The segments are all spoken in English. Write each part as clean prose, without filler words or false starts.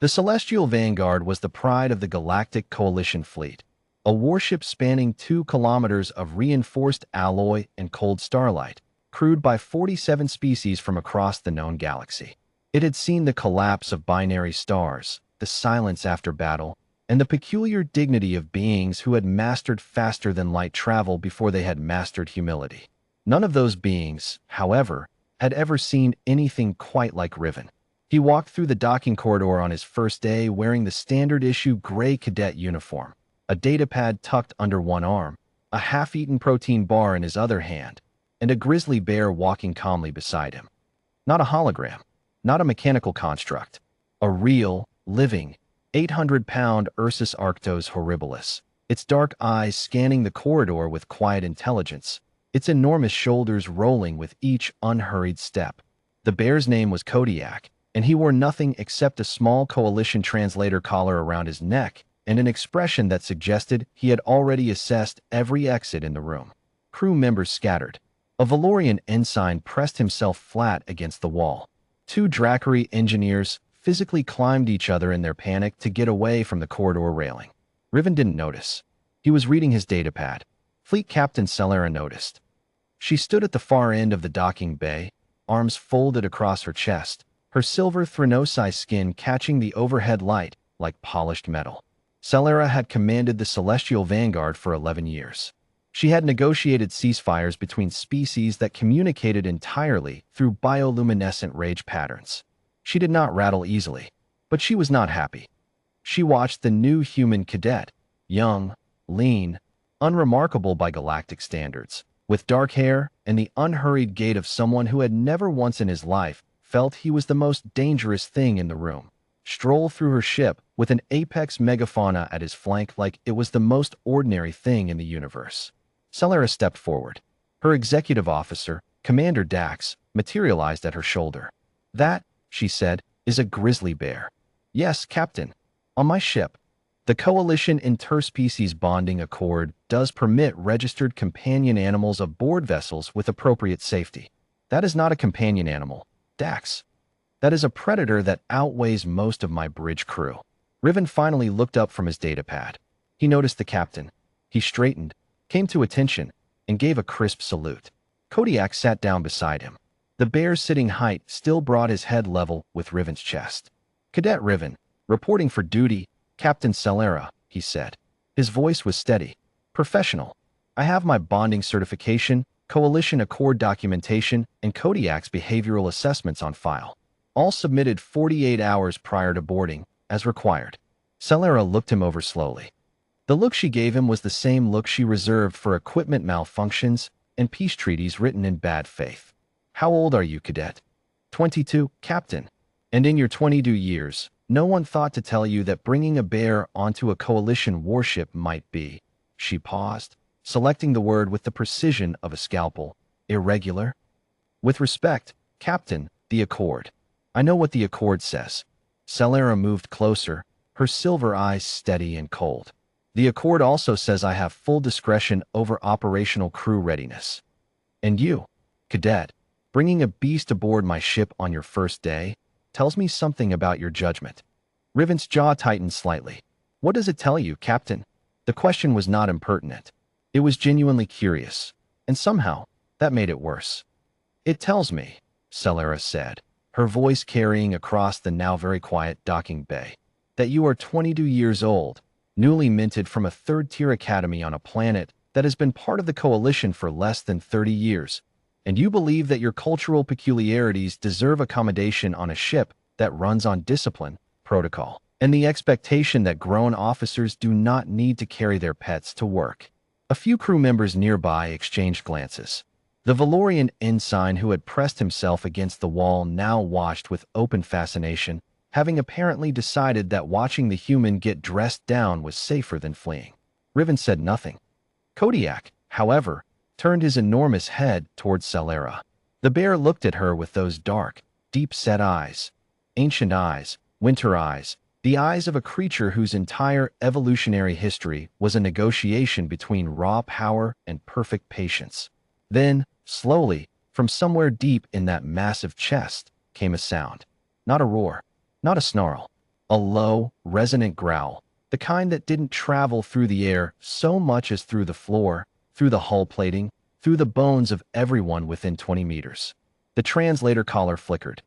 The Celestial Vanguard was the pride of the Galactic Coalition fleet, a warship spanning 2 kilometers of reinforced alloy and cold starlight, crewed by 47 species from across the known galaxy. It had seen the collapse of binary stars, the silence after battle, and the peculiar dignity of beings who had mastered faster-than-light travel before they had mastered humility. None of those beings, however, had ever seen anything quite like Riven. He walked through the docking corridor on his first day wearing the standard-issue gray cadet uniform, a datapad tucked under one arm, a half-eaten protein bar in his other hand, and a grizzly bear walking calmly beside him. Not a hologram, not a mechanical construct, a real, living, 800-pound Ursus Arctos horribilis, its dark eyes scanning the corridor with quiet intelligence, its enormous shoulders rolling with each unhurried step. The bear's name was Kodiak, and he wore nothing except a small Coalition translator collar around his neck and an expression that suggested he had already assessed every exit in the room. Crew members scattered. A Valorian ensign pressed himself flat against the wall. 2 Dracari engineers physically climbed each other in their panic to get away from the corridor railing. Riven didn't notice. He was reading his datapad. Fleet Captain Celera noticed. She stood at the far end of the docking bay, arms folded across her chest, her silver Thranosai skin catching the overhead light like polished metal. Celera had commanded the Celestial Vanguard for 11 years. She had negotiated ceasefires between species that communicated entirely through bioluminescent rage patterns. She did not rattle easily, but she was not happy. She watched the new human cadet, young, lean, unremarkable by galactic standards, with dark hair and the unhurried gait of someone who had never once in his life felt he was the most dangerous thing in the room, stroll through her ship with an apex megafauna at his flank like it was the most ordinary thing in the universe. Celera stepped forward. Her executive officer, Commander Dax, materialized at her shoulder. "That," she said, "is a grizzly bear." "Yes, Captain. On my ship. The Coalition Interspecies Bonding Accord does permit registered companion animals aboard vessels with appropriate safety. That is not a companion animal, Dax. That is a predator that outweighs most of my bridge crew." Riven finally looked up from his datapad. He noticed the captain. He straightened, came to attention, and gave a crisp salute. Kodiak sat down beside him. The bear's sitting height still brought his head level with Riven's chest. "Cadet Riven, reporting for duty, Captain Celera," he said. His voice was steady, professional. "I have my bonding certification, Coalition Accord documentation, and Kodiak's behavioral assessments on file. All submitted 48 hours prior to boarding, as required." Celera looked him over slowly. The look she gave him was the same look she reserved for equipment malfunctions and peace treaties written in bad faith. "How old are you, Cadet?" 22, Captain. "And in your 22 years, no one thought to tell you that bringing a bear onto a Coalition warship might be," she paused, selecting the word with the precision of a scalpel, "irregular?" "With respect, Captain, the Accord. I know what the Accord says." Celera moved closer, her silver eyes steady and cold. "The Accord also says I have full discretion over operational crew readiness. And you, Cadet, bringing a beast aboard my ship on your first day, tells me something about your judgment." Riven's jaw tightened slightly. "What does it tell you, Captain?" The question was not impertinent. It was genuinely curious, and somehow, that made it worse. "It tells me," Celera said, her voice carrying across the now very quiet docking bay, "that you are 22 years old, newly minted from a third-tier academy on a planet that has been part of the Coalition for less than 30 years, and you believe that your cultural peculiarities deserve accommodation on a ship that runs on discipline, protocol, and the expectation that grown officers do not need to carry their pets to work." A few crew members nearby exchanged glances. The Valorian ensign who had pressed himself against the wall now watched with open fascination, having apparently decided that watching the human get dressed down was safer than fleeing. Riven said nothing. Kodiak, however, turned his enormous head towards Celera. The bear looked at her with those dark, deep-set eyes, ancient eyes, winter eyes, the eyes of a creature whose entire evolutionary history was a negotiation between raw power and perfect patience. Then, slowly, from somewhere deep in that massive chest, came a sound. Not a roar, not a snarl, A low, resonant growl, the kind that didn't travel through the air so much as through the floor, through the hull plating, through the bones of everyone within 20 meters. The translator collar flickered,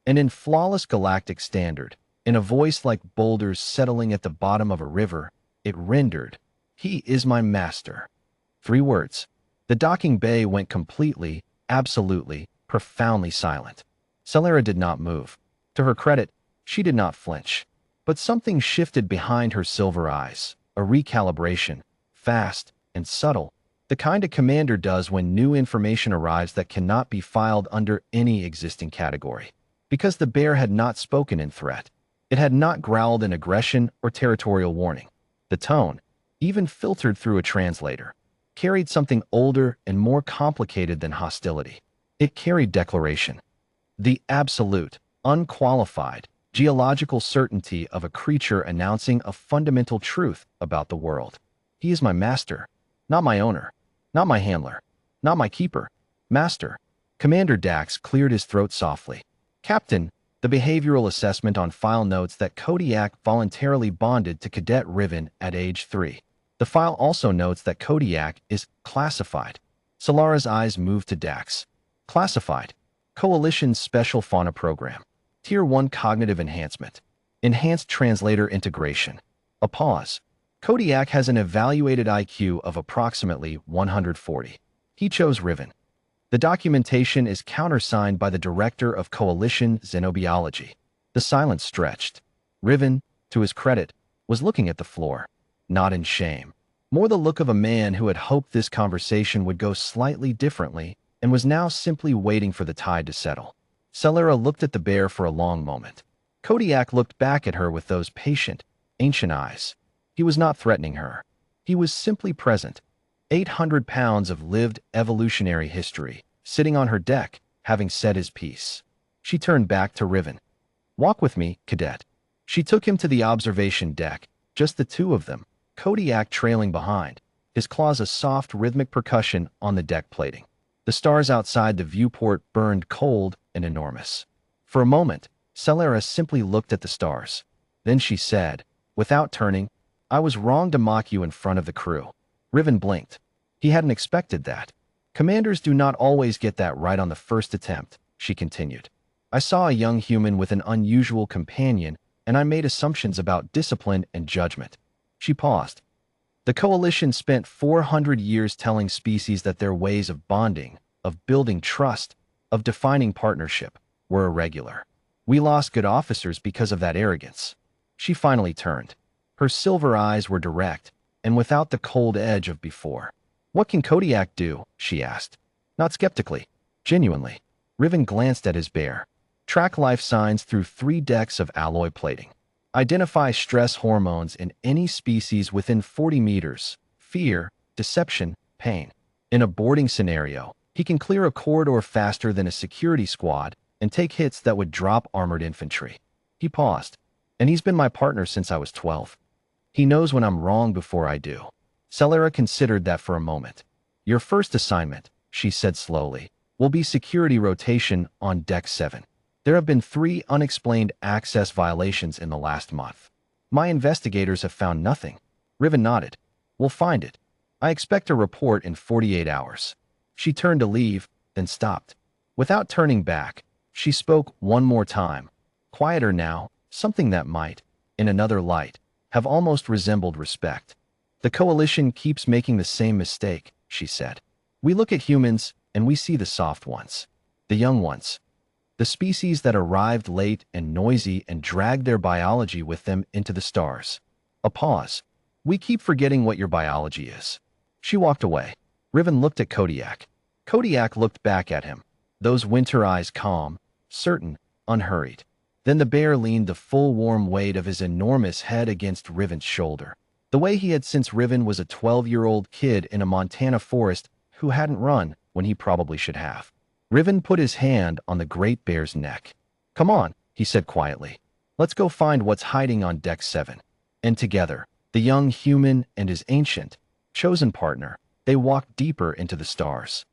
and in flawless galactic standard, in a voice like boulders settling at the bottom of a river, it rendered, "He is my master." 3 words. The docking bay went completely, absolutely, profoundly silent. Celera did not move. To her credit, she did not flinch. But something shifted behind her silver eyes, a recalibration, fast and subtle, the kind a commander does when new information arrives that cannot be filed under any existing category. Because the bear had not spoken in threat. It had not growled in aggression or territorial warning. The tone, even filtered through a translator, carried something older and more complicated than hostility. It carried declaration. The absolute, unqualified, geological certainty of a creature announcing a fundamental truth about the world. He is my master, not my owner, not my handler, not my keeper. Master. Commander Dax cleared his throat softly. Captain, the behavioral assessment on file notes that Kodiak voluntarily bonded to Cadet Riven at age 3. The file also notes that Kodiak is classified. Solara's eyes moved to Dax. Classified. Coalition's Special Fauna Program. Tier 1 Cognitive Enhancement. Enhanced Translator Integration. A pause. Kodiak has an evaluated IQ of approximately 140. He chose Riven. The documentation is countersigned by the Director of Coalition Xenobiology. The silence stretched. Riven, to his credit, was looking at the floor. Not in shame. More the look of a man who had hoped this conversation would go slightly differently and was now simply waiting for the tide to settle. Celera looked at the bear for a long moment. Kodiak looked back at her with those patient, ancient eyes. He was not threatening her. He was simply present. 800 pounds of lived evolutionary history, sitting on her deck, having said his piece. She turned back to Riven. "Walk with me, Cadet." She took him to the observation deck, just the two of them, Kodiak trailing behind, his claws a soft rhythmic percussion on the deck plating. The stars outside the viewport burned cold and enormous. For a moment, Celera simply looked at the stars. Then she said, without turning, "I was wrong to mock you in front of the crew." Riven blinked. He hadn't expected that. Commanders do not always get that right on the first attempt, she continued. "I saw a young human with an unusual companion, and I made assumptions about discipline and judgment." She paused. The Coalition spent 400 years telling species that their ways of bonding, of building trust, of defining partnership, were irregular. We lost good officers because of that arrogance. She finally turned. Her silver eyes were direct, and without the cold edge of before. "What can Kodiak do?" she asked. Not skeptically, genuinely. Riven glanced at his bear. Track life signs through 3 decks of alloy plating. Identify stress hormones in any species within 40 meters. Fear, deception, pain. In a boarding scenario, he can clear a corridor faster than a security squad and take hits that would drop armored infantry. He paused. "And he's been my partner since I was 12. He knows when I'm wrong before I do." Celera considered that for a moment. "Your first assignment," she said slowly, "will be security rotation on Deck 7. There have been 3 unexplained access violations in the last month. My investigators have found nothing." Riven nodded. "We'll find it. I expect a report in 48 hours. She turned to leave, then stopped. Without turning back, she spoke one more time. Quieter now, something that might, in another light, have almost resembled respect. "The Coalition keeps making the same mistake," she said. "We look at humans, and we see the soft ones. The young ones. The species that arrived late and noisy and dragged their biology with them into the stars." A pause. "We keep forgetting what your biology is." She walked away. Riven looked at Kodiak. Kodiak looked back at him, those winter eyes calm, certain, unhurried. Then the bear leaned the full warm weight of his enormous head against Riven's shoulder, the way he had since Riven was a 12-year-old kid in a Montana forest who hadn't run when he probably should have. Riven put his hand on the great bear's neck. "Come on," he said quietly. "Let's go find what's hiding on Deck 7. And together, the young human and his ancient, chosen partner, they walked deeper into the stars.